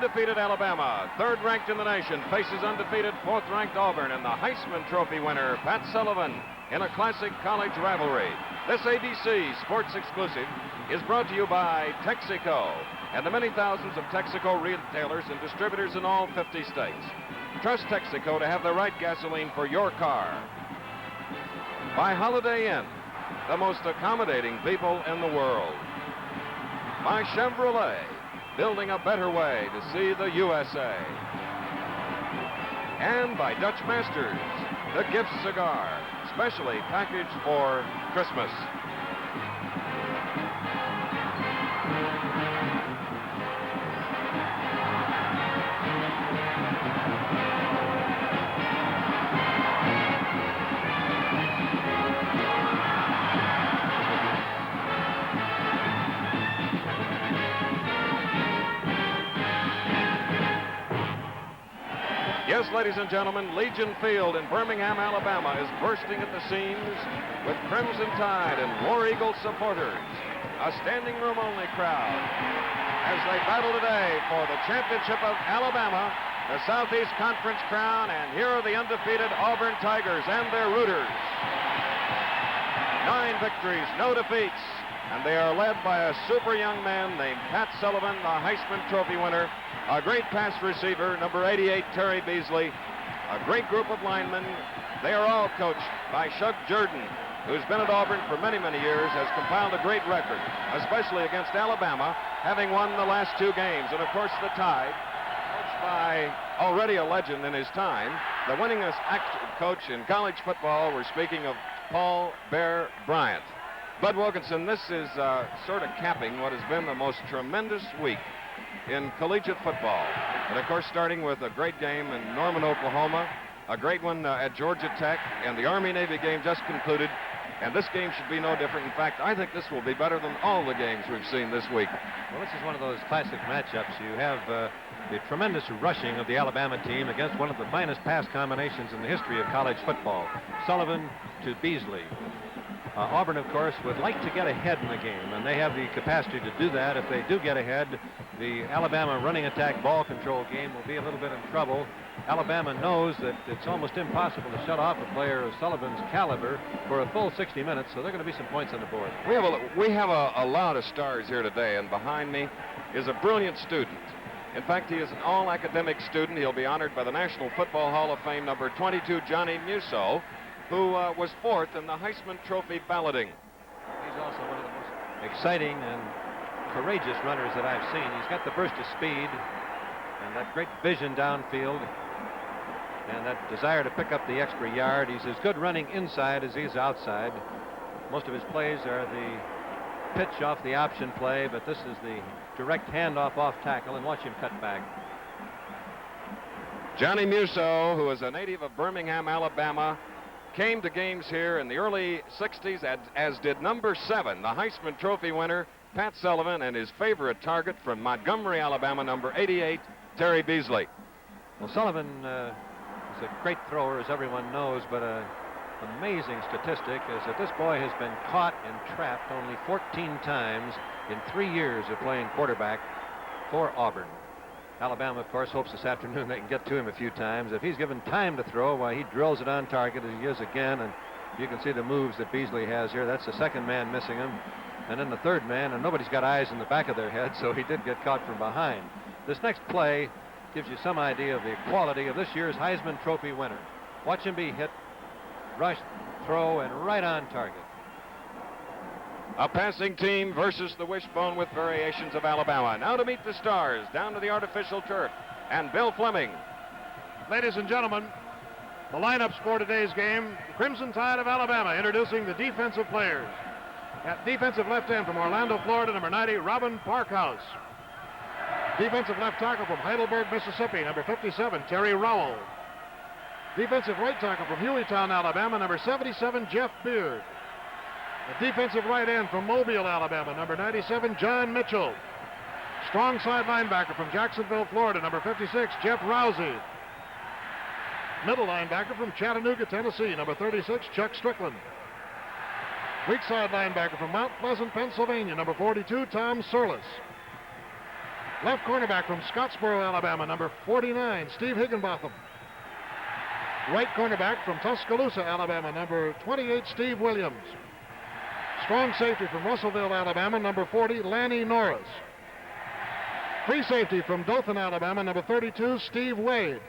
undefeated Alabama, third ranked in the nation, faces undefeated fourth ranked Auburn and the Heisman Trophy winner, Pat Sullivan, in a classic college rivalry. This ABC Sports Exclusive is brought to you by Texaco and the many thousands of Texaco retailers and distributors in all 50 states. Trust Texaco to have the right gasoline for your car. By Holiday Inn, the most accommodating people in the world. By Chevrolet, building a better way to see the USA. And by Dutch Masters, the gift cigar, specially packaged for Christmas. Yes, ladies and gentlemen, Legion Field in Birmingham, Alabama is bursting at the seams with Crimson Tide and War Eagle supporters. A standing room only crowd as they battle today for the championship of Alabama, the Southeast Conference crown, and here are the undefeated Auburn Tigers and their rooters. 9 victories, no defeats, and they are led by a super young man named Pat Sullivan, the Heisman Trophy winner. A great pass receiver, number 88, Terry Beasley. A great group of linemen. They are all coached by Shug Jordan, who's been at Auburn for many, many years, has compiled a great record, especially against Alabama, having won the last 2 games. And, of course, the Tide, coached by already a legend in his time, the winningest coach in college football. We're speaking of Paul Bear Bryant. Bud Wilkinson, this is sort of capping what has been the most tremendous week in collegiate football. And of course, starting with a great game in Norman, Oklahoma, a great one at Georgia Tech, and the Army-Navy game just concluded. And this game should be no different. In fact, I think this will be better than all the games we've seen this week. Well, this is one of those classic matchups. You have the tremendous rushing of the Alabama team against one of the finest pass combinations in the history of college football. Sullivan to Beasley. Auburn, of course, would like to get ahead in the game, and they have the capacity to do that. If they do get ahead, the Alabama running attack ball control game will be a little bit in trouble. Alabama knows that it's almost impossible to shut off a player of Sullivan's caliber for a full 60 minutes, so there are going to be some points on the board. We have a lot of stars here today, and behind me is a brilliant student. In fact, he is an all-academic student. He'll be honored by the National Football Hall of Fame, number 22, Johnny Musso, who was 4th in the Heisman Trophy balloting. He's also one of the most exciting and courageous runners that I've seen. He's got the burst of speed and that great vision downfield and that desire to pick up the extra yard. He's as good running inside as he is outside. Most of his plays are the pitch off the option play, but this is the direct handoff off tackle, and watch him cut back. Johnny Musso, who is a native of Birmingham, Alabama, came to games here in the early 60s, as did number 7, the Heisman Trophy winner, Pat Sullivan, and his favorite target from Montgomery, Alabama, number 88, Terry Beasley. Well, Sullivan is a great thrower, as everyone knows, but an amazing statistic is that this boy has been caught and trapped only 14 times in 3 years of playing quarterback for Auburn. Alabama, of course, hopes this afternoon they can get to him a few times. If he's given time to throw, why, he drills it on target as he is again, and you can see the moves that Beasley has here. That's the second man missing him, and then the third man, and nobody's got eyes in the back of their head, so he did get caught from behind. This next play gives you some idea of the quality of this year's Heisman Trophy winner. Watch him be hit, rush, throw, and right on target. A passing team versus the wishbone with variations of Alabama. Now to meet the stars, down to the artificial turf, and Bill Fleming. Ladies and gentlemen, the lineups for today's game, the Crimson Tide of Alabama introducing the defensive players. At defensive left end from Orlando, Florida, number 90, Robin Parkhouse. Defensive left tackle from Heidelberg, Mississippi, number 57, Terry Rowell. Defensive right tackle from Hueytown, Alabama, number 77, Jeff Beard. The defensive right end from Mobile, Alabama, number 97, John Mitchell. Strong side linebacker from Jacksonville, Florida, number 56, Jeff Rousey. Middle linebacker from Chattanooga, Tennessee, number 36, Chuck Strickland. Weak side linebacker from Mount Pleasant, Pennsylvania, number 42, Tom Surlis. Left cornerback from Scottsboro, Alabama, number 49, Steve Higginbotham. Right cornerback from Tuscaloosa, Alabama, number 28, Steve Williams. Strong safety from Russellville, Alabama, number 40, Lanny Norris. Free safety from Dothan, Alabama, number 32, Steve Wade.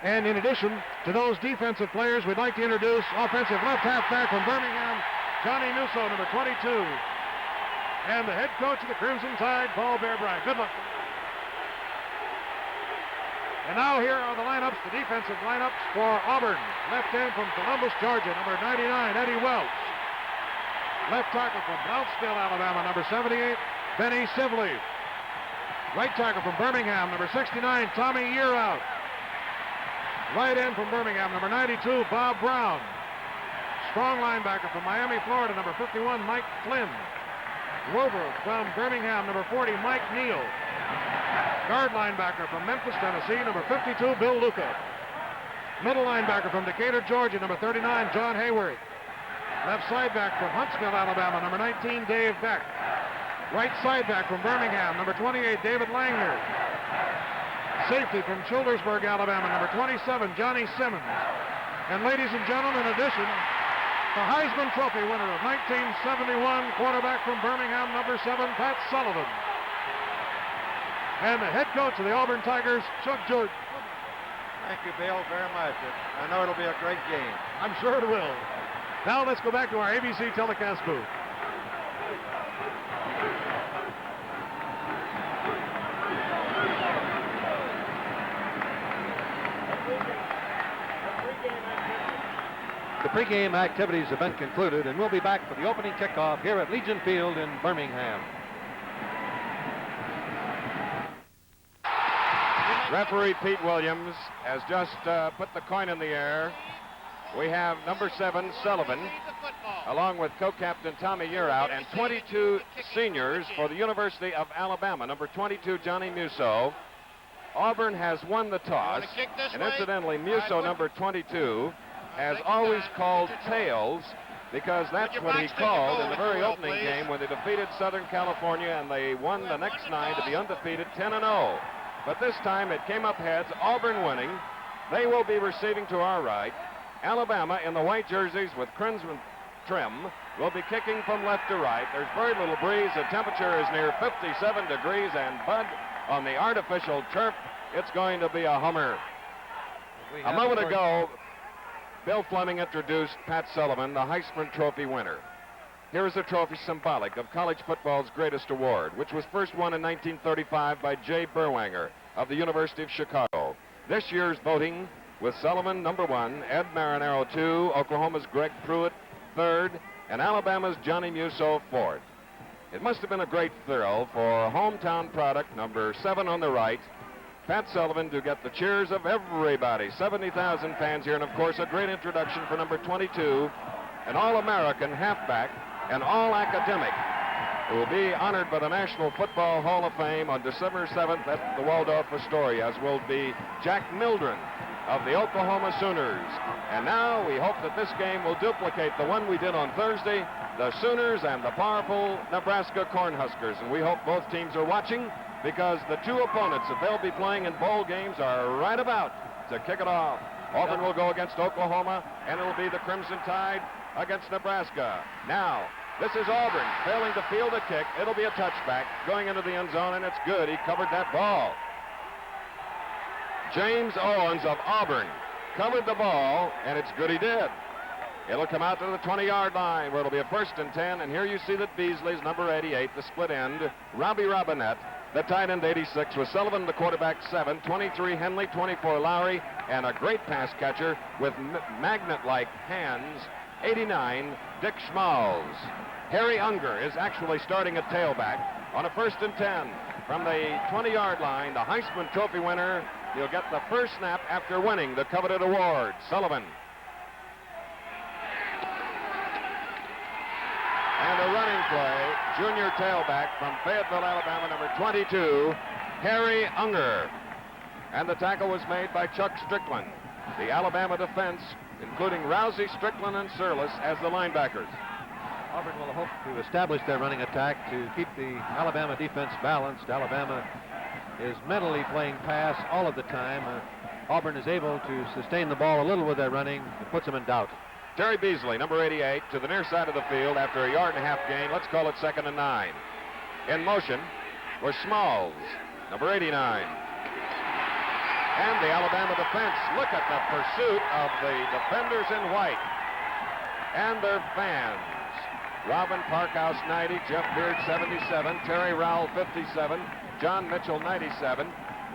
And in addition to those defensive players, we'd like to introduce offensive left halfback from Birmingham, Johnny Musso, number 22. And the head coach of the Crimson Tide, Paul Bear Bryant. Good luck. And now here are the lineups, the defensive lineups for Auburn. Left end from Columbus, Georgia, number 99, Eddie Welch. Left tackle from Brownsville, Alabama, number 78, Benny Sibley. Right tackle from Birmingham, number 69, Tommy Yearout. Right end from Birmingham, number 92, Bob Brown. Strong linebacker from Miami, Florida, number 51, Mike Flynn. Rover from Birmingham, number 40, Mike Neal. Guard linebacker from Memphis, Tennessee, number 52, Bill Luca. Middle linebacker from Decatur, Georgia, number 39, John Hayward. Left side back from Huntsville, Alabama, number 19, Dave Beck. Right side back from Birmingham, number 28, David Langner. Safety from Childersburg, Alabama, number 27, Johnny Simmons. And ladies and gentlemen, in addition, the Heisman Trophy winner of 1971, quarterback from Birmingham, number 7, Pat Sullivan. And the head coach of the Auburn Tigers, Chuck Jordan. Thank you, Bill, very much. I know it'll be a great game. I'm sure it will. Now let's go back to our ABC telecast booth. The pregame activities have been concluded, and we'll be back for the opening kickoff here at Legion Field in Birmingham. Referee Pete Williams has just put the coin in the air. We have number 7, Sullivan, along with co-captain Tommy Yearout, and 22 seniors for the University of Alabama. Number 22, Johnny Musso. Auburn has won the toss, and incidentally, Musso, number 22, has always called tails because that's what he called in the very opening game when they defeated Southern California, and they won the next 9 to be undefeated 10-0. But this time it came up heads, Auburn winning. They will be receiving to our right. Alabama in the white jerseys with crimson trim will be kicking from left to right. There's very little breeze. The temperature is near 57 degrees, and Bud, on the artificial turf, it's going to be a hummer. A moment ago, Bill Fleming introduced Pat Sullivan, the Heisman Trophy winner. Here is a trophy symbolic of college football's greatest award, which was first won in 1935 by Jay Berwanger of the University of Chicago. This year's voting with Sullivan, number 1, Ed Marinaro, 2, Oklahoma's Greg Pruitt, 3rd, and Alabama's Johnny Musso, 4th. It must have been a great thrill for hometown product, number 7 on the right, Pat Sullivan, to get the cheers of everybody. 70,000 fans here, and of course a great introduction for number 22, an All-American halfback, an All-Academic, who will be honored by the National Football Hall of Fame on December 7th at the Waldorf Astoria, as will be Jack Mildren of the Oklahoma Sooners. And now we hope that this game will duplicate the one we did on Thursday, the Sooners and the powerful Nebraska Cornhuskers. And we hope both teams are watching, because the two opponents that they'll be playing in bowl games are right about to kick it off. Auburn will go against Oklahoma, and it'll be the Crimson Tide against Nebraska. Now, this is Auburn failing to field a kick. It'll be a touchback going into the end zone, and it's good. He covered that ball. James Owens of Auburn covered the ball, and it's good he did. It'll come out to the 20-yard line, where it'll be a 1st and 10, and here you see that Beasley's number 88, the split end, Robbie Robinette, the tight end, 86, with Sullivan, the quarterback, 7, 23, Henley, 24, Lowry, and a great pass catcher with magnet-like hands, 89, Dick Schmalz. Harry Unger is actually starting at tailback on a 1st and 10 from the 20-yard line. The Heisman Trophy winner, he'll get the first snap after winning the coveted award. Sullivan. And a running play, junior tailback from Fayetteville, Alabama, number 22, Harry Unger. And the tackle was made by Chuck Strickland. The Alabama defense, including Rousey, Strickland, and Surlis as the linebackers. Auburn will hope to establish their running attack to keep the Alabama defense balanced. Alabama is mentally playing pass all of the time. Auburn is able to sustain the ball a little with their running. It puts them in doubt. Terry Beasley, number 88, to the near side of the field after a 1.5-yard gain. Let's call it 2nd and 9. In motion was Smalls, number 89. And the Alabama defense. Look at the pursuit of the defenders in white. And their fans. Robin Parkhouse, 90. Jeff Beard, 77. Terry Rowell, 57. John Mitchell, 97.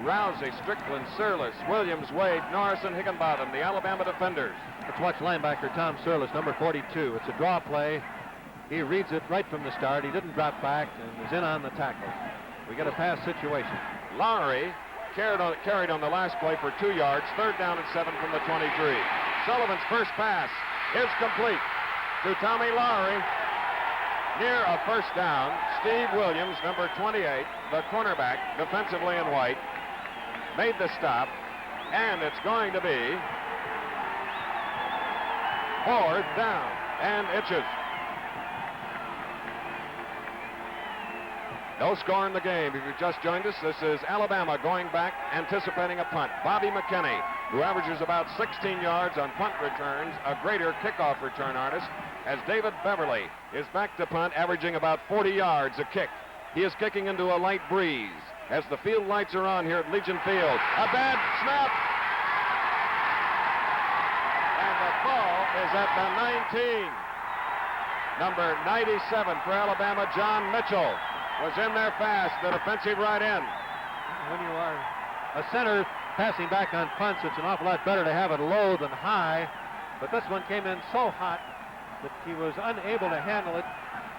Rousey, Strickland, Surlis, Williams, Wade, Norris, and Higginbotham, the Alabama defenders. Let's watch linebacker Tom Surlis, number 42. It's a draw play. He reads it right from the start. He didn't drop back and is in on the tackle. We get a pass situation. Lowry carried on the last play for 2 yards. 3rd down and 7 from the 23. Sullivan's first pass is complete to Tommy Lowry. Near a first down, Steve Williams, number 28, the cornerback, defensively in white, made the stop, and it's going to be 4th down and inches. No score in the game. If you've just joined us, this is Alabama going back, anticipating a punt. Bobby McKinney, who averages about 16 yards on punt returns, a greater kickoff return artist, as David Beverly is back to punt, averaging about 40 yards a kick. He is kicking into a light breeze as the field lights are on here at Legion Field. A bad snap. And the ball is at the 19. Number 97 for Alabama, John Mitchell, was in there fast, the defensive right end. When you are a center passing back on punts, it's an awful lot better to have it low than high. But this one came in so hot that he was unable to handle it.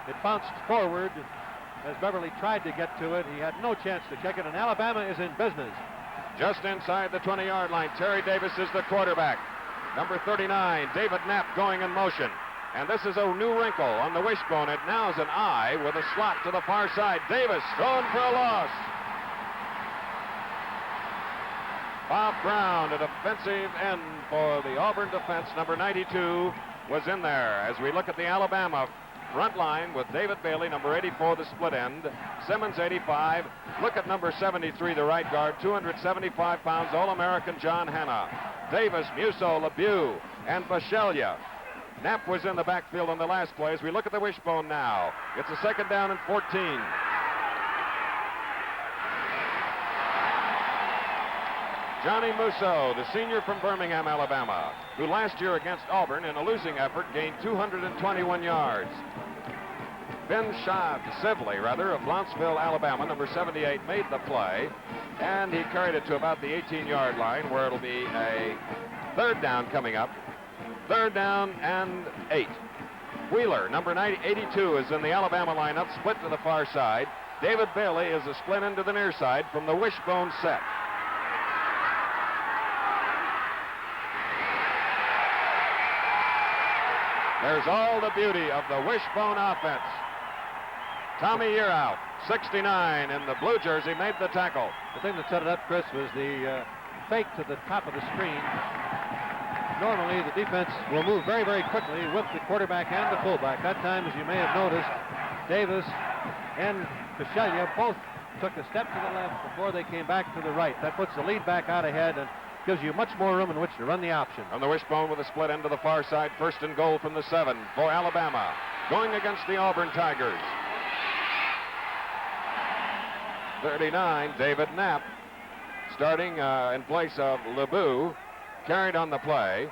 It bounced forward as Beverly tried to get to it. He had no chance to check it, and Alabama is in business. Just inside the 20-yard line, Terry Davis is the quarterback. Number 39, David Knapp, going in motion. And this is a new wrinkle on the wishbone. It now is an eye with a slot to the far side. Davis thrown for a loss. Bob Brown, a defensive end for the Auburn defense, number 92, was in there. As we look at the Alabama front line with David Bailey, number 84, the split end. Simmons, 85. Look at number 73, the right guard, 275 pounds, All-American John Hanna. Davis, Musso, LeBeau, and Bashelia. Knapp was in the backfield on the last play. As we look at the wishbone now, it's a 2nd down and 14. Johnny Musso, the senior from Birmingham, Alabama, who last year against Auburn in a losing effort gained 221 yards. Ben Sibley, of Blount'sville, Alabama, number 78, made the play, and he carried it to about the 18-yard line, where it'll be a 3rd down coming up. 3rd down and 8. Wheeler, number 82, is in the Alabama lineup, split to the far side. David Bailey is a split into the near side from the wishbone set. There's all the beauty of the wishbone offense. Tommy Yearout, 69, in the blue jersey, made the tackle. The thing that set it up, Chris, was the fake to the top of the screen. Normally, the defense will move very, very quickly with the quarterback and the fullback. That time, as you may have noticed, Davis and Bashelia both took a step to the left before they came back to the right. That puts the lead back out ahead and gives you much more room in which to run the option. On the wishbone with a split end to the far side, 1st and goal from the 7 for Alabama, going against the Auburn Tigers. 39, David Knapp, starting in place of LeBeau, carried on the play.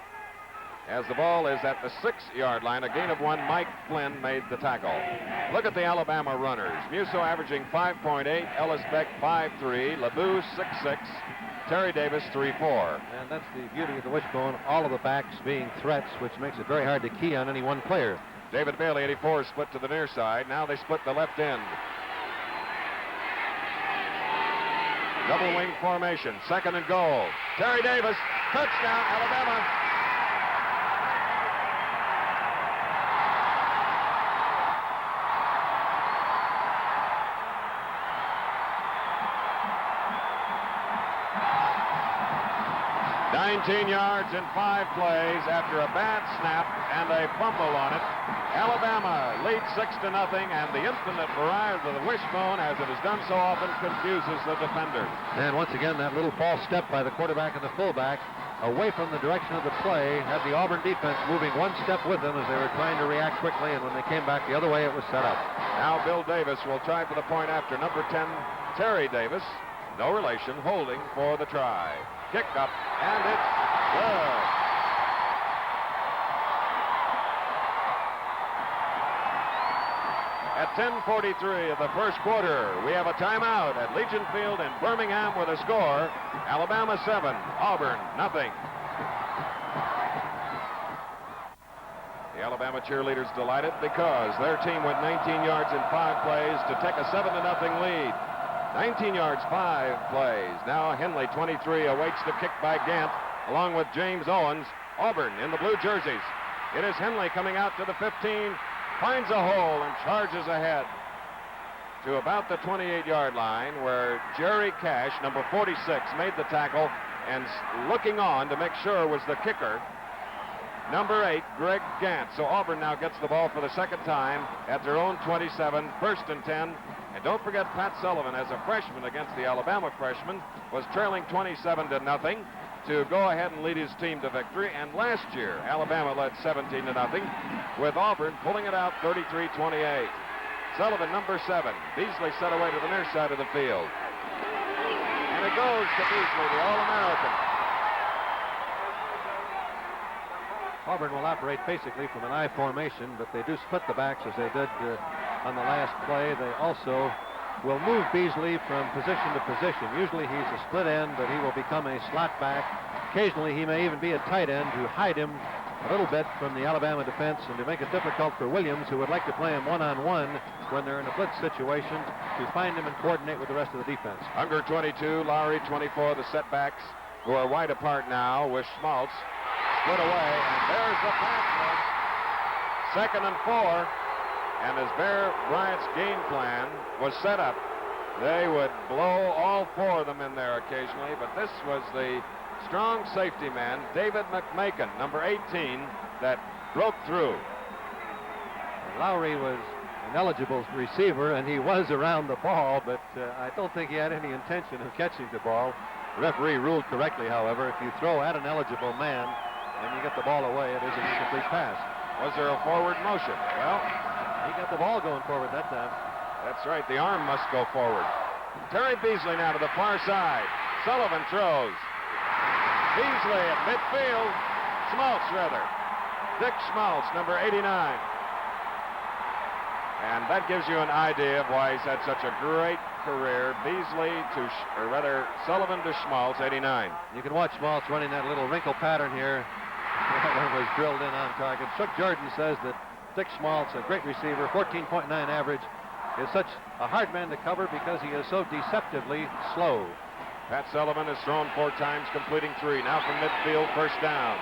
As the ball is at the 6-yard line, a gain of 1, Mike Flynn made the tackle. Look at the Alabama runners. Musso averaging 5.8, Ellis Beck 5.3, LeBeau 6.6, Terry Davis 3.4. And that's the beauty of the wishbone, all of the backs being threats, which makes it very hard to key on any one player. David Bailey, 84, split to the near side. Now they split the left end. Double wing formation, 2nd and goal. Terry Davis, touchdown, Alabama. 19 yards in 5 plays after a bad snap and a fumble on it. Alabama leads 6-0, and the infinite variety of the wishbone, as it has done so often, confuses the defender. And once again, that little false step by the quarterback and the fullback away from the direction of the play had the Auburn defense moving one step with them as they were trying to react quickly, and when they came back the other way, it was set up. Now Bill Davis will try for the point after number 10, Terry Davis, no relation, holding for the try. Kick up, and it's good. At 10:43 of the first quarter, we have a timeout at Legion Field in Birmingham with a score, Alabama 7, Auburn nothing. The Alabama cheerleaders delighted because their team went 19 yards in 5 plays to take a 7-0 lead. 19 yards, 5 plays. Now Henley, 23, awaits the kick by Gant, along with James Owens. Auburn in the blue jerseys. It is Henley coming out to the 15, finds a hole and charges ahead to about the 28-yard line, where Jerry Cash, number 46, made the tackle, and looking on to make sure was the kicker, number 8, Greg Gant. So Auburn now gets the ball for the second time at their own 27, 1st and 10. And don't forget, Pat Sullivan, as a freshman against the Alabama freshman, was trailing 27-0 to go ahead and lead his team to victory. And last year, Alabama led 17-0, with Auburn pulling it out 33-28. Sullivan, number 7. Beasley set away to the near side of the field. And it goes to Beasley, the All-American. Auburn will operate basically from an I formation, but they do split the backs as they did on the last play. They also will move Beasley from position to position. Usually he's a split end, but he will become a slot back. Occasionally he may even be a tight end to hide him a little bit from the Alabama defense and to make it difficult for Williams, who would like to play him one-on-one when they're in a blitz situation, to find him and coordinate with the rest of the defense. Unger, 22, Lowry, 24, the setbacks, who are wide apart now with Schmaltz. Split away, and there's the pass rush. 2nd and 4. And as Bear Bryant's game plan was set up, they would blow all 4 of them in there occasionally, but this was the strong safety man, David McMakin, number 18, that broke through. Lowry was an eligible receiver, and he was around the ball, but I don't think he had any intention of catching the ball. The referee ruled correctly, however. If you throw at an eligible man and you get the ball away, it is an incomplete pass. Was there a forward motion? Well, he got the ball going forward that time. That's right. The arm must go forward. Terry Beasley now to the far side. Sullivan throws. Beasley at midfield. Schmaltz, rather. Dick Schmaltz, number 89. And that gives you an idea of why he's had such a great career. Beasley to, or rather, Sullivan to Schmaltz, 89. You can watch Schmaltz running that little wrinkle pattern here. That one was drilled in on target. Chuck Jordan says that Dick Schmaltz, a great receiver, 14.9 average, is such a hard man to cover because he is so deceptively slow. Pat Sullivan has thrown 4 times, completing 3. Now from midfield, 1st down.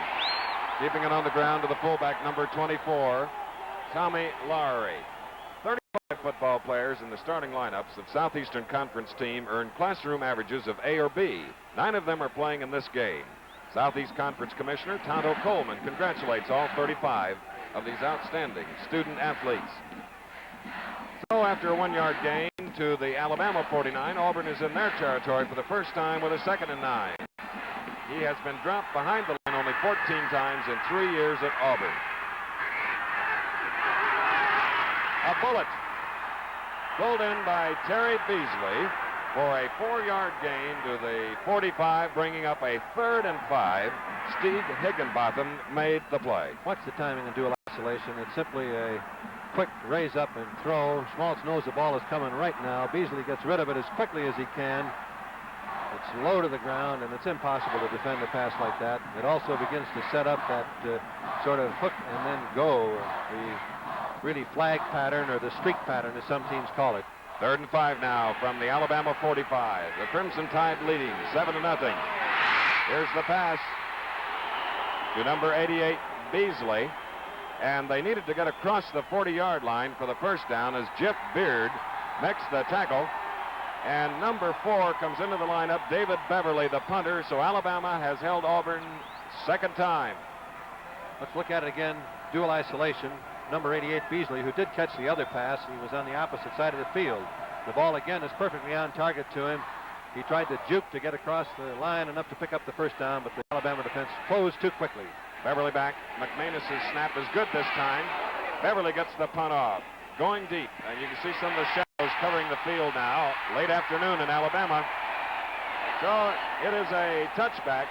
Keeping it on the ground to the fullback, number 24, Tommy Lowry. 35 football players in the starting lineups of Southeastern Conference team earn classroom averages of A or B. 9 of them are playing in this game. Southeast Conference Commissioner Tonto Coleman congratulates all 35 of these outstanding student athletes. So after a 1-yard gain to the Alabama 49, Auburn is in their territory for the first time with a 2nd and 9. He has been dropped behind the line only 14 times in 3 years at Auburn. A bullet pulled in by Terry Beasley for a 4-yard gain to the 45, bringing up a 3rd and 5. Steve Higginbotham made the play. Watch the timing and dual isolation. It's simply a quick raise up and throw. Schmaltz knows the ball is coming right now. Beasley gets rid of it as quickly as he can. It's low to the ground, and it's impossible to defend a pass like that. It also begins to set up that sort of hook and then go, the really flag pattern or the streak pattern, as some teams call it. 3rd and 5 now from the Alabama 45. The Crimson Tide leading 7-0. Here's the pass to number 88, Beasley. And they needed to get across the 40-yard line for the 1st down as Jeff Beard makes the tackle. And number 4 comes into the lineup, David Beverly, the punter. So Alabama has held Auburn second time. Let's look at it again. Dual isolation. Number 88, Beasley, who did catch the other pass. He was on the opposite side of the field. The ball again is perfectly on target to him. He tried to juke to get across the line enough to pick up the first down, but the Alabama defense closed too quickly. Beverly back. McManus' snap is good this time. Beverly gets the punt off. Going deep. And you can see some of the shadows covering the field now. Late afternoon in Alabama. So it is a touchback.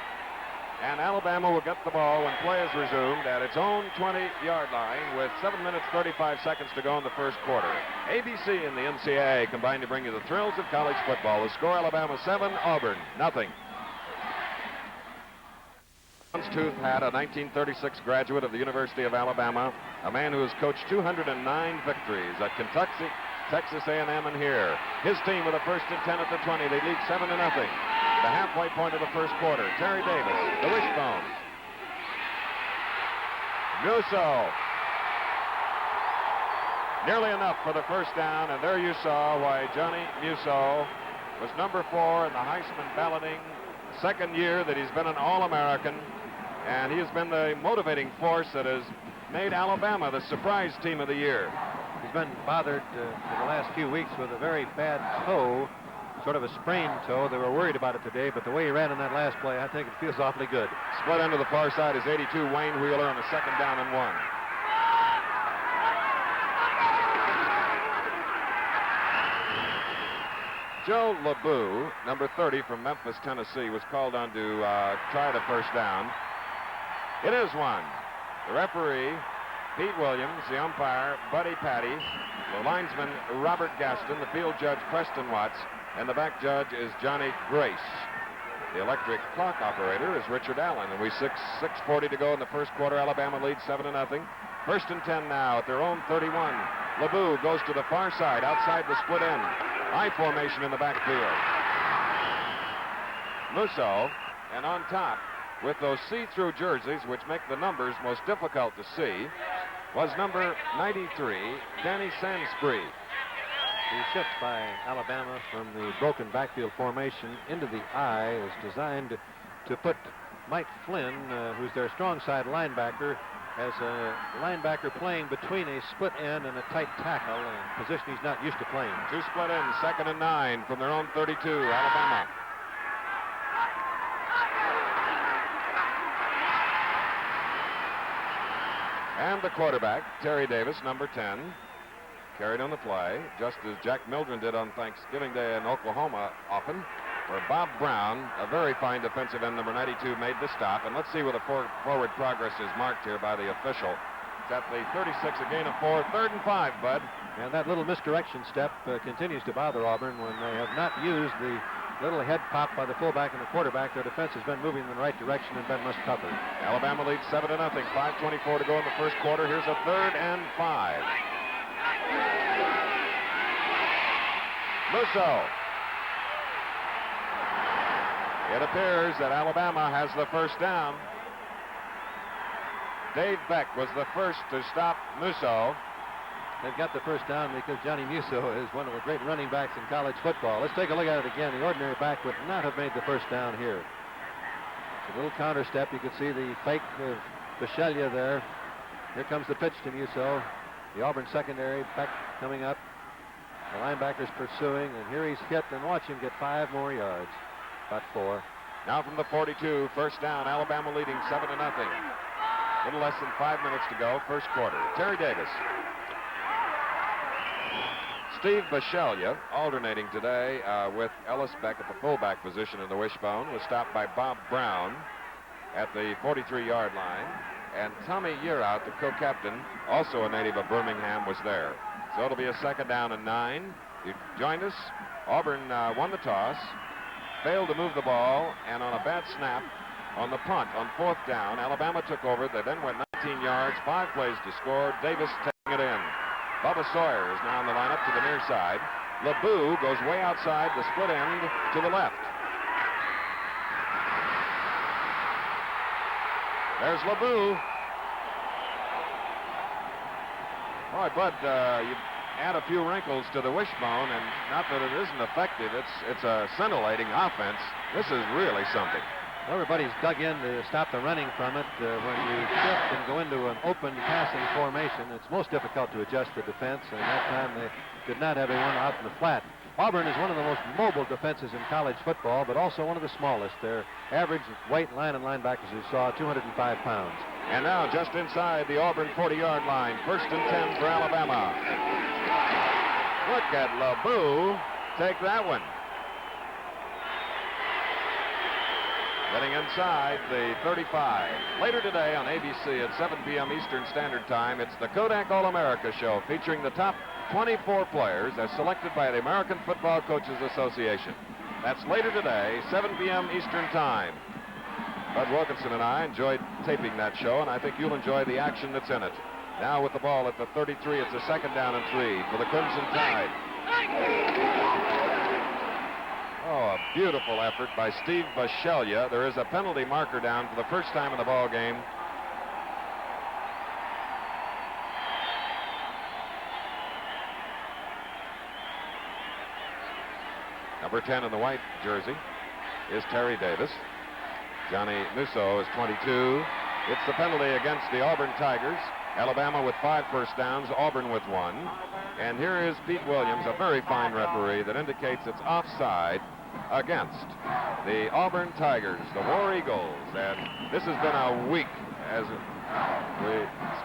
And Alabama will get the ball when play is resumed at its own 20-yard line with 7 minutes 35 seconds to go in the first quarter. ABC and the NCAA combined to bring you the thrills of college football. The score: Alabama 7, Auburn nothing. Tooth had a 1936 graduate of the University of Alabama, a man who has coached 209 victories at Kentucky, Texas A&M, and here. His team with a 1st and 10 at the 20. They lead 7-0. The halfway point of the first quarter. Terry Davis, the wishbone. Musso. Nearly enough for the first down, and there you saw why Johnny Musso was number 4 in the Heisman balloting. Second year that he's been an All-American, and he has been the motivating force that has made Alabama the surprise team of the year. He's been bothered for the last few weeks with a very bad toe, sort of a sprained toe. They were worried about it today, but the way he ran in that last play, I think it feels awfully good. Split end to the far side is 82 Wayne Wheeler on a 2nd down and 1. Joe LeBeau, number 30 from Memphis, Tennessee, was called on to try the first down. It is one. The referee, Pete Williams, the umpire, Buddy Patty, the linesman, Robert Gaston, the field judge, Preston Watts, and the back judge is Johnny Grace. The electric clock operator is Richard Allen, and 6:40 to go in the first quarter. Alabama leads 7-0. 1st and 10 now at their own 31. LeBeau goes to the far side, outside the split end. I formation in the backfield. Musso, and on top, with those see-through jerseys, which make the numbers most difficult to see, was number 93, Danny Sansbury. The shift by Alabama from the broken backfield formation into the I is designed to put Mike Flynn, who's their strong side linebacker, as a linebacker playing between a split end and a tight tackle, a position he's not used to playing. 2 split ends, 2nd and 9 from their own 32, Alabama. And the quarterback, Terry Davis, number 10, carried on the play, just as Jack Mildren did on Thanksgiving Day in Oklahoma often, where Bob Brown, a very fine defensive end, number 92, made the stop. And let's see where the forward progress is marked here by the official. It's at the 36, a gain of 4, 3rd and 5, Bud. And that little misdirection step continues to bother Auburn when they have not used the little head pop by the fullback and the quarterback. Their defense has been moving in the right direction and been much tougher. Alabama leads 7-0, 5:24 to go in the first quarter. Here's a 3rd and 5. Musso. It appears that Alabama has the first down. Dave Beck was the first to stop Musso. They've got the first down because Johnny Musso is one of the great running backs in college football. Let's take a look at it again. The ordinary back would not have made the first down here. It's a little counter step. You can see the fake of Bichelia there. Here comes the pitch to Musso. The Auburn secondary, Beck coming up. The linebacker's pursuing, and here he's hit, and watch him get 5 more yards. About 4. Now from the 42, first down, Alabama leading 7-0. A little less than 5 minutes to go, first quarter. Terry Davis. Steve Bichelia, alternating today with Ellis Beck at the fullback position in the wishbone, was stopped by Bob Brown at the 43-yard line. And Tommy Yearout, the co-captain, also a native of Birmingham, was there. So it'll be a 2nd down and 9. You joined us. Auburn won the toss, failed to move the ball, and on a bad snap on the punt on 4th down, Alabama took over. They then went 19 yards, 5 plays to score. Davis taking it in. Bubba Sawyer is now on the lineup to the near side. LeBeau goes way outside the split end to the left. There's LeBeau. Boy, Bud, you add a few wrinkles to the wishbone, and not that it isn't effective. It's a scintillating offense. This is really something. Everybody's dug in to stop the running from it. When you shift and go into an open passing formation, it's most difficult to adjust the defense, and that time they did not have anyone out in the flat. Auburn is one of the most mobile defenses in college football, but also one of the smallest. Their average weight line and linebackers, you saw, 205 pounds. And now just inside the Auburn 40-yard line, 1st and 10 for Alabama. Look at LeBeau take that one. Getting inside the 35. Later today on ABC at 7 p.m. Eastern Standard Time, it's the Kodak All-America Show featuring the top 24 players as selected by the American Football Coaches Association. That's later today, 7 p.m. Eastern Time. Bud Wilkinson and I enjoyed taping that show, and I think you'll enjoy the action that's in it. Now with the ball at the 33, it's a 2nd down and 3 for the Crimson Tide. Oh, a beautiful effort by Steve Bisceglia. There is a penalty marker down for the first time in the ball game. Number 10 in the white jersey is Terry Davis. Johnny Musso is 22. It's the penalty against the Auburn Tigers. Alabama with 5 first downs, Auburn with 1. And here is Pete Williams, a very fine referee, that indicates it's offside against the Auburn Tigers, the War Eagles. And this has been a week.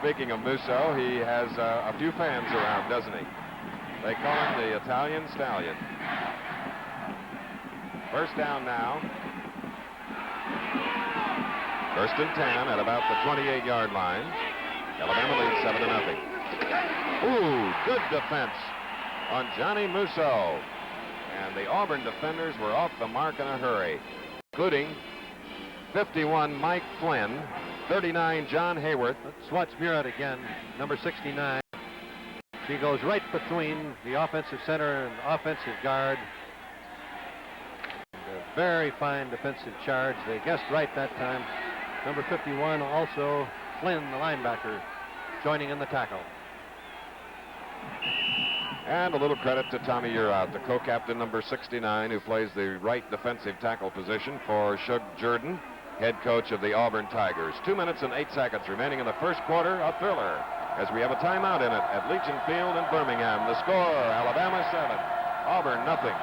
Speaking of Musso, he has a few fans around, doesn't he? They call him the Italian Stallion. First down now. 1st and 10 at about the 28-yard line. Alabama leads 7-0. Ooh, good defense on Johnny Musso. And the Auburn defenders were off the mark in a hurry, including 51 Mike Flynn, 39 John Hayworth. Let's watch Murat again, number 69. He goes right between the offensive center and offensive guard. And a very fine defensive charge. They guessed right that time. Number 51, also Flynn, the linebacker, joining in the tackle. And a little credit to Tommy Uraut, the co-captain number 69, who plays the right defensive tackle position for Shug Jordan, head coach of the Auburn Tigers. 2 minutes and 8 seconds remaining in the first quarter, a thriller, as we have a timeout in it at Legion Field in Birmingham. The score, Alabama 7, Auburn nothing.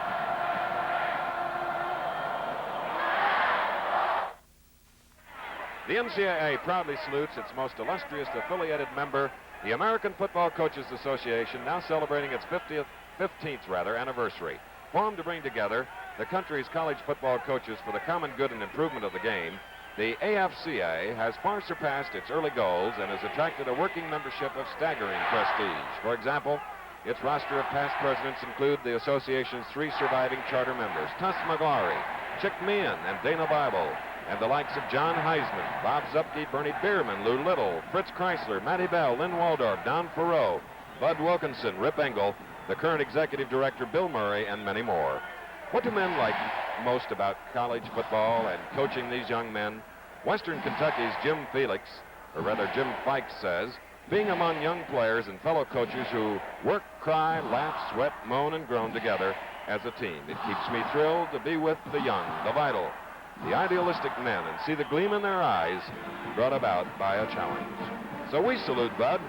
The NCAA proudly salutes its most illustrious affiliated member, the American Football Coaches Association, now celebrating its 15th anniversary. Formed to bring together the country's college football coaches for the common good and improvement of the game, the AFCA has far surpassed its early goals and has attracted a working membership of staggering prestige. For example, its roster of past presidents include the association's 3 surviving charter members, Tuss McGlary, Chick Meehan, and Dana Bible, and the likes of John Heisman, Bob Zupke, Bernie Bierman, Lou Little, Fritz Chrysler, Matty Bell, Lynn Waldorf, Don Farrow, Bud Wilkinson, Rip Engel, the current executive director Bill Murray, and many more. What do men like most about college football and coaching these young men? Western Kentucky's Jim Felix, or rather Jim Fikes, says, being among young players and fellow coaches who work, cry, laugh, sweat, moan, and groan together as a team. It keeps me thrilled to be with the young, the vital, the idealistic men, and see the gleam in their eyes brought about by a challenge. So we salute, Bud,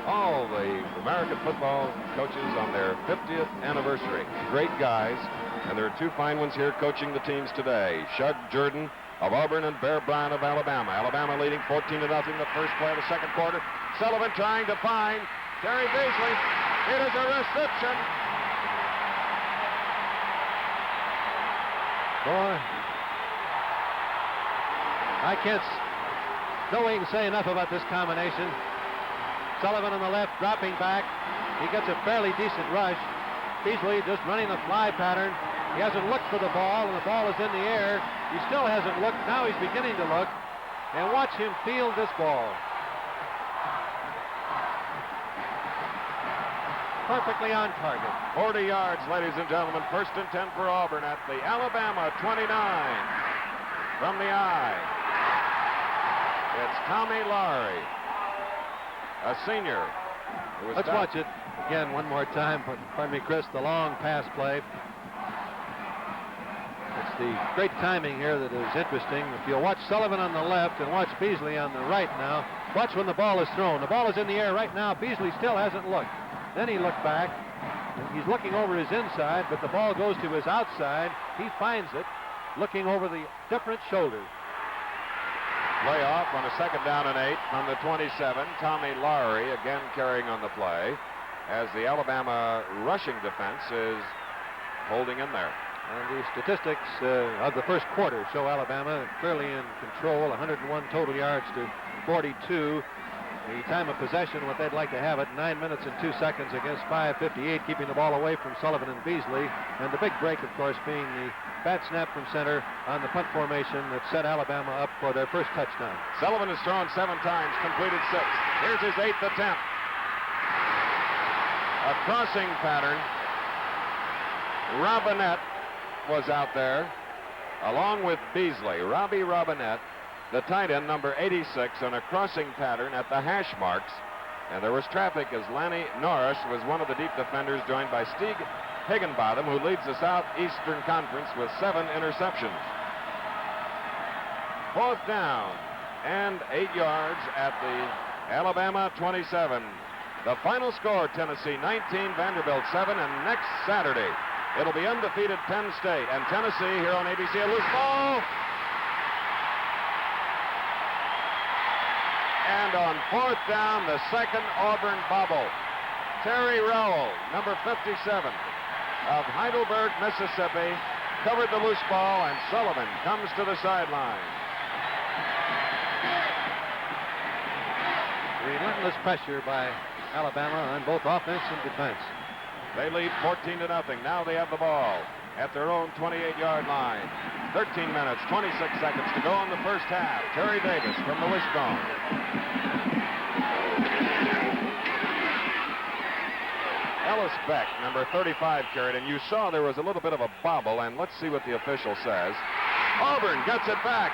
all the American football coaches on their 50th anniversary. Great guys, and there are 2 fine ones here coaching the teams today. Shug Jordan of Auburn and Bear Bryant of Alabama. Alabama leading 14-0 the first play of the second quarter. Sullivan trying to find Terry Beasley. It is a reception. Boy, I can't. No way you can say enough about this combination. Sullivan on the left, dropping back. He gets a fairly decent rush. Beasley just running the fly pattern. He hasn't looked for the ball, and the ball is in the air. He still hasn't looked. Now he's beginning to look. And watch him field this ball. Perfectly on target. 40 yards, ladies and gentlemen. 1st and 10 for Auburn at the Alabama 29. From the eye, it's Tommy Laurie, a senior. Let's watch it. again one more time. Pardon me, Chris, the long pass play. It's the great timing here that is interesting. If you'll watch Sullivan on the left and watch Beasley on the right now, watch when the ball is thrown. The ball is in the air right now. Beasley still hasn't looked. Then he looked back. He's looking over his inside, but the ball goes to his outside. He finds it, looking over the different shoulders. Play off on a 2nd down and 8 from the 27. Tommy Lowry again carrying on the play as the Alabama rushing defense is holding in there. And the statistics of the first quarter show Alabama clearly in control, 101 total yards to 42. The time of possession, what they'd like to have it, 9 minutes and 2 seconds against 5:58, keeping the ball away from Sullivan and Beasley. And the big break, of course, being the bad snap from center on the punt formation that set Alabama up for their first touchdown. Sullivan has thrown 7 times, completed 6. Here's his 8th attempt. A crossing pattern. Robinette was out there along with Beasley. Robbie Robinette, the tight end, number 86, on a crossing pattern at the hash marks. And there was traffic as Lanny Norris was one of the deep defenders, joined by Steve Higginbottom, who leads the Southeastern Conference with 7 interceptions. 4th down and 8 yards at the Alabama 27. The final score, Tennessee 19, Vanderbilt 7, and next Saturday it'll be undefeated Penn State and Tennessee here on ABC. A loose ball. And on 4th down, the second Auburn bobble. Terry Rowell, number 57 of Heidelberg, Mississippi, covered the loose ball, and Sullivan comes to the sideline. Relentless pressure by Alabama on both offense and defense. They lead 14-0. Now they have the ball at their own 28-yard line. 13 minutes, 26 seconds to go in the first half. Terry Davis from the wishbone. Ellis Beck, number 35, carried, and you saw there was a little bit of a bobble, and let's see what the official says. Auburn gets it back.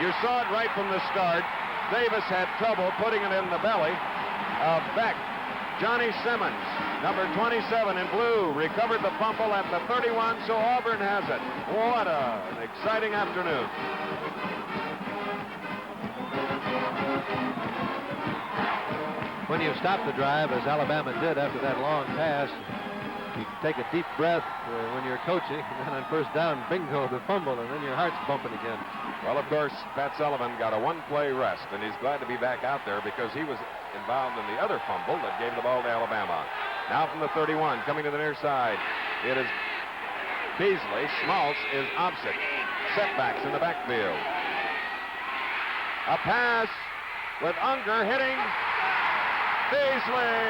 You saw it right from the start. Davis had trouble putting it in the belly of Beck. Johnny Simmons, number 27 in blue, recovered the fumble at the 31, so Auburn has it. What an exciting afternoon. When you stop the drive, as Alabama did after that long pass, you take a deep breath when you're coaching, and then on first down, bingo, the fumble, and then your heart's bumping again. Well, of course, Pat Sullivan got a 1-play rest, and he's glad to be back out there because he was involved in the other fumble that gave the ball to Alabama. Now from the 31, coming to the near side, it is Beasley. Schmaltz is opposite. Setbacks in the backfield. A pass with Unger hitting Beasley.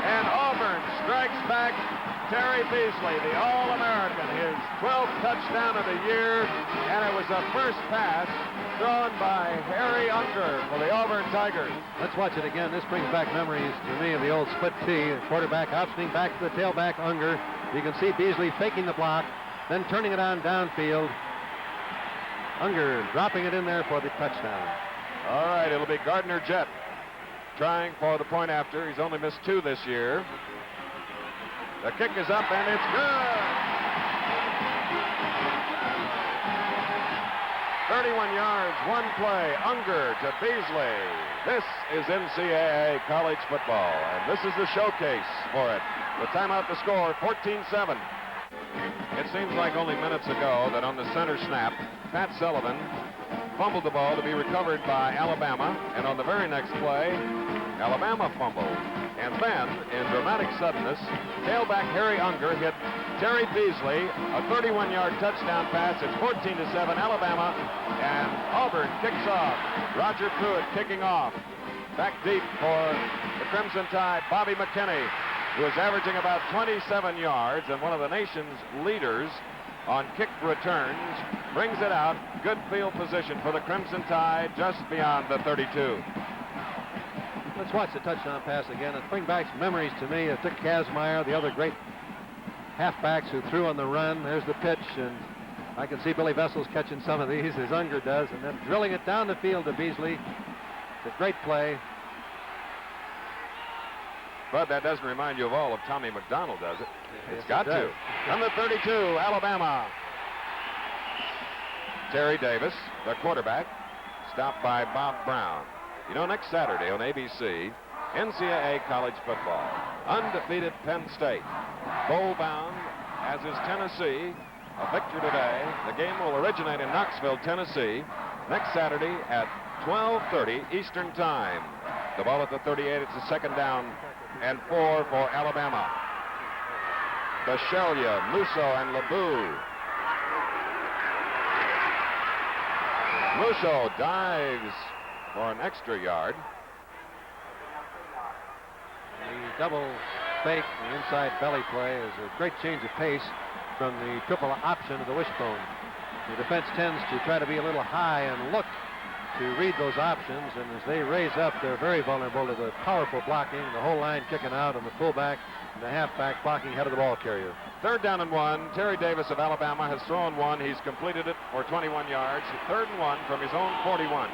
And Auburn strikes back Terry Beasley, the All-American, his 12th touchdown of the year, and it was a first pass thrown by Harry Unger for the Auburn Tigers. Let's watch it again. This brings back memories to me of the old split T. Quarterback optioning back to the tailback, Unger. You can see Beasley faking the block, then turning it on downfield. Unger dropping it in there for the touchdown. All right, it'll be Gardner Jett trying for the point after. He's only missed 2 this year. The kick is up, and it's good. 31 yards, 1 play. Unger to Beasley. This is NCAA college football, and this is the showcase for it. The timeout, the score, 14-7. It seems like only minutes ago that on the center snap, Pat Sullivan fumbled the ball to be recovered by Alabama, and on the very next play, Alabama fumbled. And then, in dramatic suddenness, tailback Harry Unger hit Terry Beasley, a 31-yard touchdown pass. It's 14-7, Alabama, and Auburn kicks off. Roger Pruitt kicking off. Back deep for the Crimson Tide, Bobby McKinney, who is averaging about 27 yards and one of the nation's leaders on kick returns, brings it out. Good field position for the Crimson Tide just beyond the 32. Let's watch the touchdown pass again. It brings back memories to me of Dick Kazmaier, the other great halfbacks who threw on the run. There's the pitch, and I can see Billy Vessels catching some of these, as Unger does, and then drilling it down the field to Beasley. It's a great play. But that doesn't remind you of all of Tommy McDonald, does it? Yes, It's got to. Number 32, Alabama. Terry Davis, the quarterback, stopped by Bob Brown. You know, next Saturday on ABC, NCAA college football. Undefeated Penn State. Bowl-bound, as is Tennessee. A victory today. The game will originate in Knoxville, Tennessee, next Saturday at 12:30 Eastern Time. The ball at the 38. It's a second down and 4 for Alabama. Bashelia, Musso, and LeBou. Musso dives for an extra yard. The double fake, the inside belly play is a great change of pace from the triple option of the wishbone. The defense tends to try to be a little high and look to read those options, and as they raise up, they're very vulnerable to the powerful blocking, the whole line kicking out, and the fullback and the halfback blocking ahead of the ball carrier. Third down and 1. Terry Davis of Alabama has thrown one. He's completed it for 21 yards. Third and 1 from his own 41.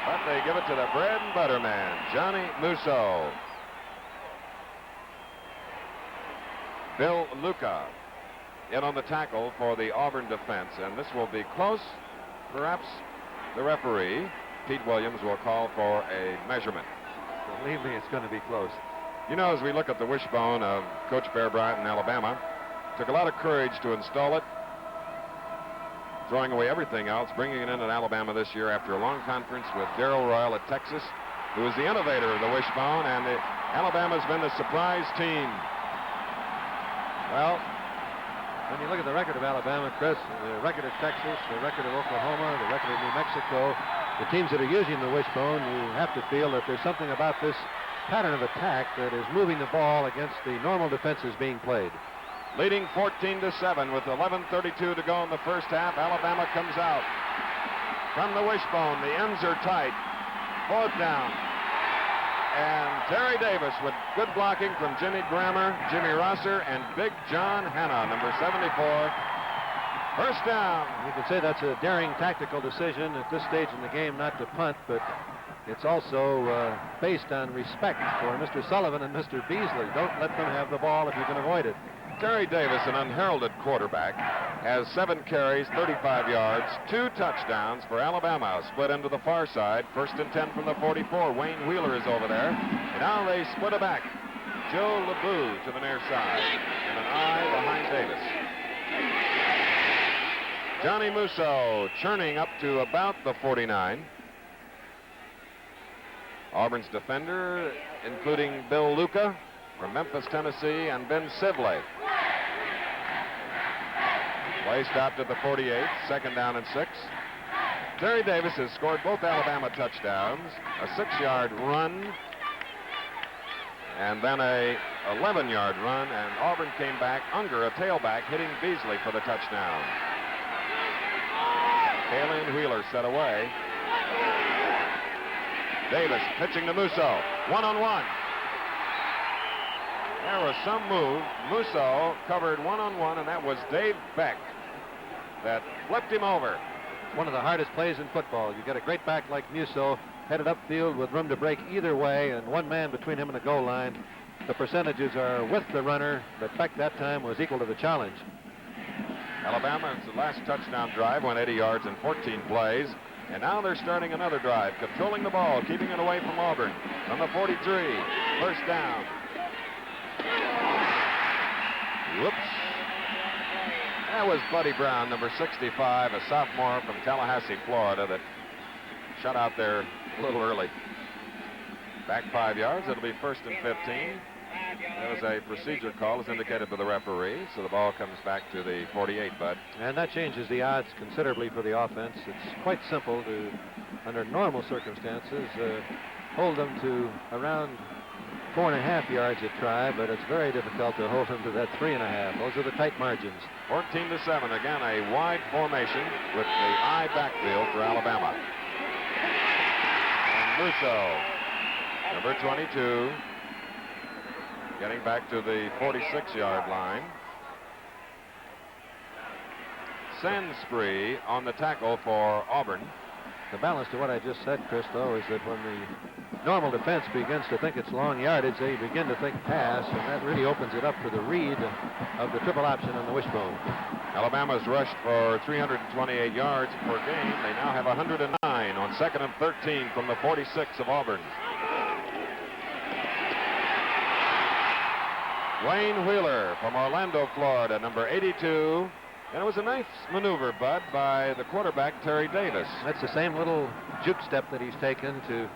But they give it to the bread and butter man, Johnny Musso. Bill Luca in on the tackle for the Auburn defense, and this will be close. Perhaps the referee, Pete Williams, will call for a measurement. Believe me, it's going to be close. You know, as we look at the wishbone of Coach Bear Bryant in Alabama, took a lot of courage to install it, throwing away everything else, bringing it in at Alabama this year after a long conference with Darrell Royal at Texas, who was the innovator of the wishbone, and Alabama's been the surprise team. Well, when you look at the record of Alabama, Chris, the record of Texas, the record of Oklahoma, the record of New Mexico, the teams that are using the wishbone, you have to feel that there's something about this pattern of attack that is moving the ball against the normal defenses being played. Leading 14-7 with 11:32 to go in the first half. Alabama comes out from the wishbone. The ends are tight. Fourth down. And Terry Davis with good blocking from Jimmy Grammer, Jimmy Rosser, and Big John Hanna, number 74. First down. You could say that's a daring tactical decision at this stage in the game not to punt, but it's also based on respect for Mr. Sullivan and Mr. Beasley. Don't let them have the ball if you can avoid it. Terry Davis, an unheralded quarterback, has 7 carries, 35 yards, 2 touchdowns for Alabama. Split into the far side. First and 10 from the 44. Wayne Wheeler is over there. And now they split it back. Joe LeBou to the near side. And an eye behind Davis. Johnny Musso churning up to about the 49. Auburn's defender, including Bill Luca from Memphis, Tennessee, and Ben Sibley. Play stopped at the 48, second down and 6. Terry Davis has scored both Alabama touchdowns, a 6-yard run, and then a 11-yard run, and Auburn came back. Unger, a tailback, hitting Beasley for the touchdown. Haley and Wheeler set away. Davis pitching to Musso, one-on-one. There was some move. Musso covered one-on-one, and that was Dave Beck that flipped him over. One of the hardest plays in football. You get a great back like Musso, headed upfield with room to break either way, and one man between him and the goal line. The percentages are with the runner, but Beck that time was equal to the challenge. Alabama's last touchdown drive went 80 yards in 14 plays, and now they're starting another drive, controlling the ball, keeping it away from Auburn. From the 43, first down. Whoops. That was Buddy Brown, number 65, a sophomore from Tallahassee, Florida, that shut out there a little early. Back 5 yards. It'll be first and 15. There was a procedure call as indicated by the referee, so the ball comes back to the 48, Bud. And that changes the odds considerably for the offense. It's quite simple to, under normal circumstances, hold them to around 4.5 yards a try, but it's very difficult to hold them to that 3.5. Those are the tight margins. 14-7. Again, a wide formation with the I backfield for Alabama. And Musso, number 22, getting back to the 46-yard line. Sansbury on the tackle for Auburn. The balance to what I just said, Chris, though, is that when the normal defense begins to think it's long yardage, they begin to think pass, and that really opens it up for the read of the triple option on the wishbone. Alabama's rushed for 328 yards per game. They now have 109 on 2nd and 13 from the 46 of Auburn. Wayne Wheeler from Orlando, Florida, number 82. And it was a nice maneuver, Bud, by the quarterback, Terry Davis. That's the same little juke step that he's taken to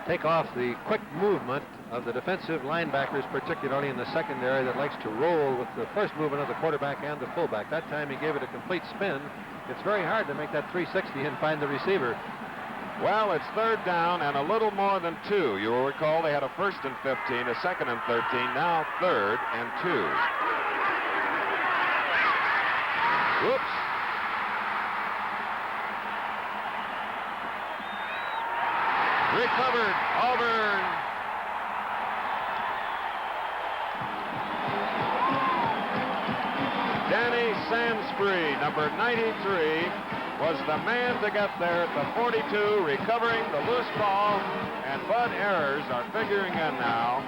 take off the quick movement of the defensive linebackers, particularly in the secondary, that likes to roll with the first movement of the quarterback and the fullback. That time he gave it a complete spin. It's very hard to make that 360 and find the receiver. Well, it's 3rd down and a little more than 2. You will recall they had a 1st and 15, a 2nd and 13, now 3rd and 2. Whoops. Recovered. Auburn. Danny Sansbury, number 93, was the man to get there at the 42, recovering the loose ball, and Bud Errors are figuring in now.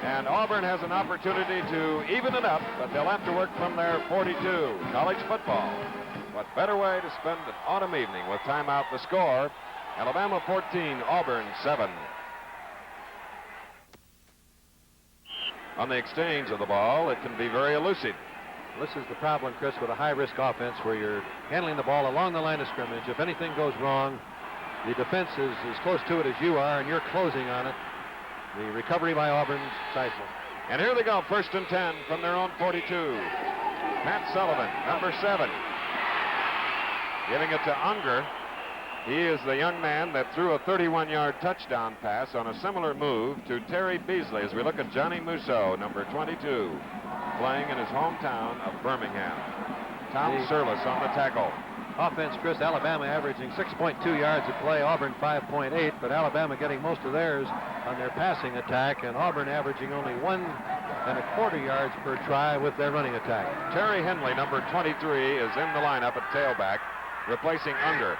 And Auburn has an opportunity to even it up, but they'll have to work from their 42. College football. What better way to spend an autumn evening with timeout? The score, Alabama 14, Auburn 7. On the exchange of the ball, it can be very elusive. This is the problem, Chris, with a high-risk offense where you're handling the ball along the line of scrimmage. If anything goes wrong, the defense is as close to it as you are, and you're closing on it. The recovery by Auburn's sizable. And here they go, 1st and 10 from their own 42. Pat Sullivan, number 7. Giving it to Unger. He is the young man that threw a 31-yard touchdown pass on a similar move to Terry Beasley as we look at Johnny Musso, number 22, playing in his hometown of Birmingham. Tom Sirles on the tackle. Offense, Chris, Alabama averaging 6.2 yards a play, Auburn 5.8, but Alabama getting most of theirs on their passing attack, and Auburn averaging only 1.25 yards per try with their running attack. Terry Henley, number 23, is in the lineup at tailback, replacing Unger.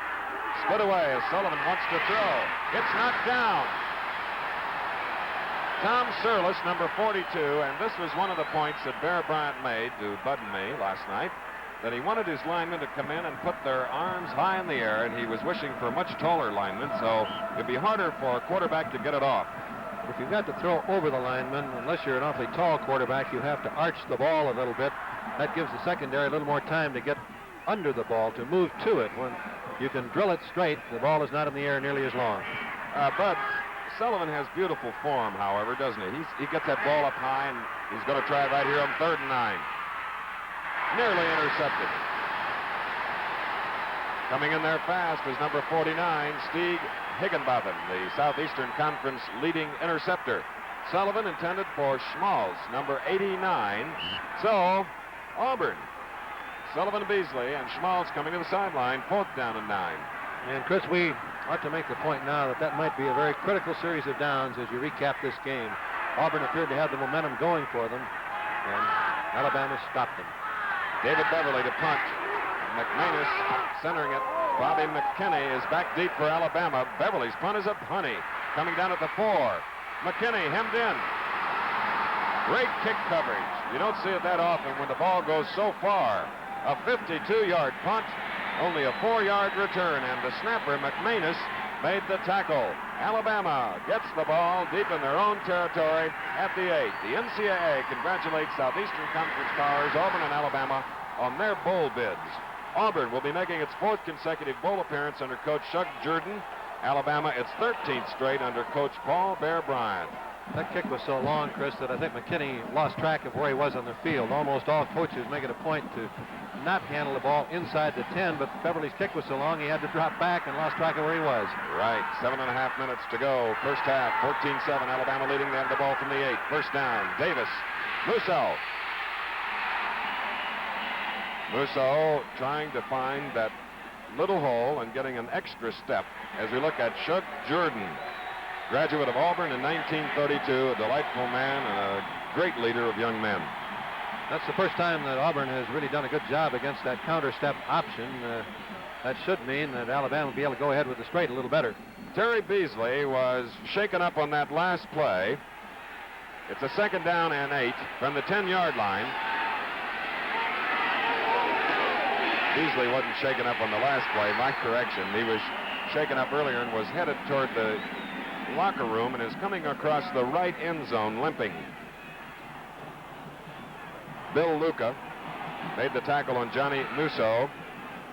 Split away as Sullivan wants to throw. It's knocked down. Tom Sirles, number 42, and this was one of the points that Bear Bryant made to Bud and me last night, that he wanted his linemen to come in and put their arms high in the air, and he was wishing for much taller linemen, so it'd be harder for a quarterback to get it off. If you've got to throw over the lineman, unless you're an awfully tall quarterback, you have to arch the ball a little bit. That gives the secondary a little more time to get under the ball, to move to it. When you can drill it straight, the ball is not in the air nearly as long. But Sullivan has beautiful form, however, doesn't he? He gets that ball up high, and he's going to try it right here on 3rd and 9. Nearly intercepted. Coming in there fast is number 49, Steve Higginbotham, the Southeastern Conference leading interceptor. Sullivan intended for Schmalz, number 89. So, Auburn. Sullivan, Beasley, and Schmalz coming to the sideline, 4th down and 9. And, Chris, we ought to make the point now that that might be a very critical series of downs as you recap this game. Auburn appeared to have the momentum going for them, and Alabama stopped them. David Beverly to punt. McManus centering it. Bobby McKinney is back deep for Alabama. Beverly's punt is up. Honey coming down at the 4. McKinney hemmed in. Great kick coverage. You don't see it that often when the ball goes so far. A 52-yard punt, only a 4-yard return, and the snapper, McManus, made the tackle. Alabama gets the ball deep in their own territory at the 8. The NCAA congratulates Southeastern Conference powers, Auburn and Alabama, on their bowl bids. Auburn will be making its 4th consecutive bowl appearance under Coach Shug Jordan. Alabama its 13th straight under Coach Paul Bear Bryant. That kick was so long, Chris, that I think McKinney lost track of where he was on the field. Almost all coaches make it a point to not handle the ball inside the 10, but Beverly's kick was so long he had to drop back and lost track of where he was. Right, 7.5 minutes to go. First half, 14-7, Alabama leading. They have the ball from the 8. First down, Davis. Musso trying to find that little hole and getting an extra step as we look at Shug Jordan, graduate of Auburn in 1932, a delightful man and a great leader of young men. That's the first time that Auburn has really done a good job against that counter step option. That should mean that Alabama will be able to go ahead with the straight a little better. Terry Beasley was shaken up on that last play. It's a 2nd down and 8 from the 10-yard line. Beasley wasn't shaken up on the last play. My correction. He was shaken up earlier and was headed toward the locker room and is coming across the right end zone limping. Bill Luca made the tackle on Johnny Musso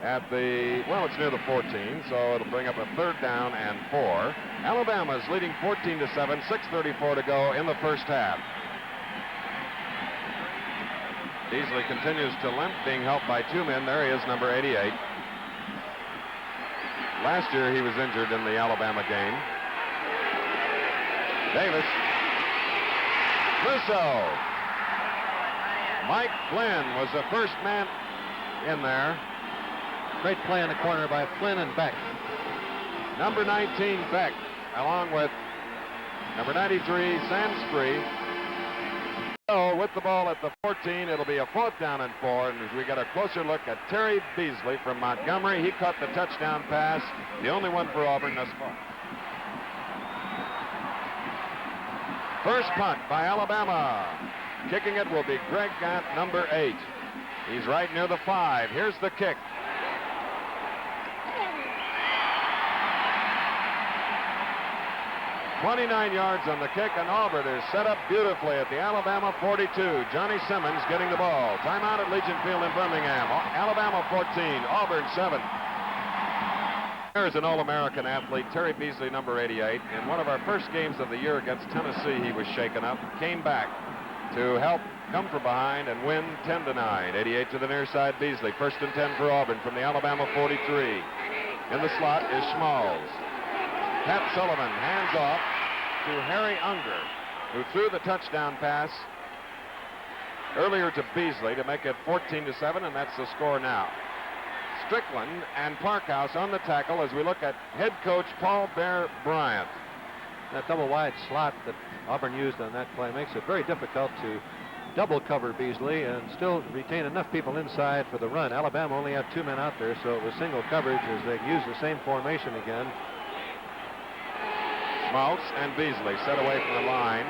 at the, well, it's near the 14, so it'll bring up a 3rd down and 4. Alabama's leading 14-7, 6:34 to go in the first half. Beasley continues to limp, being helped by 2 men. There he is, number 88. Last year he was injured in the Alabama game. Davis. Musso. Mike Flynn was the first man in there. Great play in the corner by Flynn and Beck. Number 19, Beck, along with number 93, Sansbury. So with the ball at the 14, it'll be a 4th down and 4, and as we get a closer look at Terry Beasley from Montgomery, he caught the touchdown pass, the only one for Auburn thus far. First punt by Alabama. Kicking it will be Greg Gant, number 8. He's right near the 5. Here's the kick. "29 yards on the kick, and Auburn is set up beautifully at the Alabama 42. Johnny Simmons getting the ball. Timeout at Legion Field in Birmingham. Alabama 14, Auburn 7. There's an All-American athlete, Terry Beasley, number 88. In one of our first games of the year against Tennessee, he was shaken up, came back to help come from behind and win 10-9. 88 to the near side, Beasley. 1st and 10 for Auburn from the Alabama 43. In the slot is Schmalz. Pat Sullivan hands off to Harry Unger, who threw the touchdown pass earlier to Beasley to make it 14-7, and that's the score now. Strickland and Parkhouse on the tackle as we look at head coach Paul Bear Bryant. That double wide slot that Auburn used on that play makes it very difficult to double cover Beasley and still retain enough people inside for the run. Alabama only had 2 men out there, so it was single coverage as they used the same formation again. Schmalz and Beasley set away from the line.